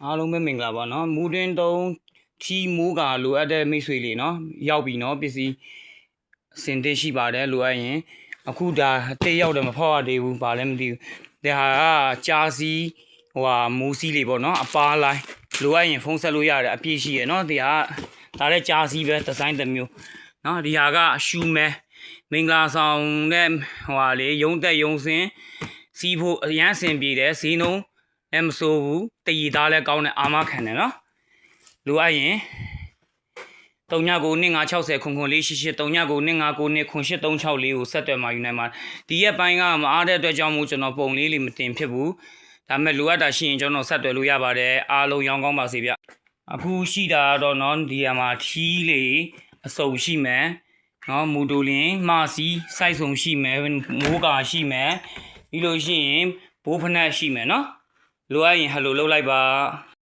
အားလုံးပဲမင်္ဂလာပါနော်မူတွင်တုံးထီမိုးကလိုအပ်တဲ့မိတ်ဆွေလေးနော်ရောက်ပြီနော်ပစ္စည်းအစင်သစ်ရှိပါတယ်လိုအပ်ရင်အခုဒါတိတ်ရောက်တယ်မဖောက်ရသေးဘူးဘာလည်းမသိဘူးဒါဟာကြားစီဟိုဟာမိုးစီးလေးပေါ့နော်အပါလိုင်းလိုအပ်ရင်ဖုန်းဆက်လို့ရတယ်အပြည့်ရှိရနော်ဒါလည်းကြားစီပဲဒီဇိုင်းတစ်မျိုးနော်ဒီဟာကရှူမဲမင်္ဂလာဆောင်တဲ့ဟိုဟာလေရုံးသက်ရုံးစင်စီးဖို့အရန်အဆင်ပြေတယ်ဈေးနှုန်းမဆိုးဘူးတည်သားလည်းကောင်းတယ်အာမခံတယ်နော်လိုအပ်ရင်399260ခွန်ခွန်488 399259ခွန်8364ကိုဆက်သွယ်มาယူနိုင်ပါဒီရက်ပိုင်းကမအားတဲ့အတွက်ကြောင့်မို့ကျွန်တော်ပုံလေးမတင်ဖြစ်ဘူးဒါပေမဲ့လိုအပ်တာရှိရင်ကျွန်တော်ဆက်သွယ်လို့ရပါတယ်အားလုံးရောင်းကောင်းပါစေဗျအခုရှိတာတော့နော်ဒီမှာထီးလေးအစုံရှိမယ်နော်မူတိုလင်းမစီစိုက်စုံရှိမယ်မိုးကာရှိမယ်ပြီးလို့ရှိရင်ဘိုးဖနက်ရှိမယ်နော်လိုအပ်ရင်ဟယ်လိုလုပ်လိုက်ပါ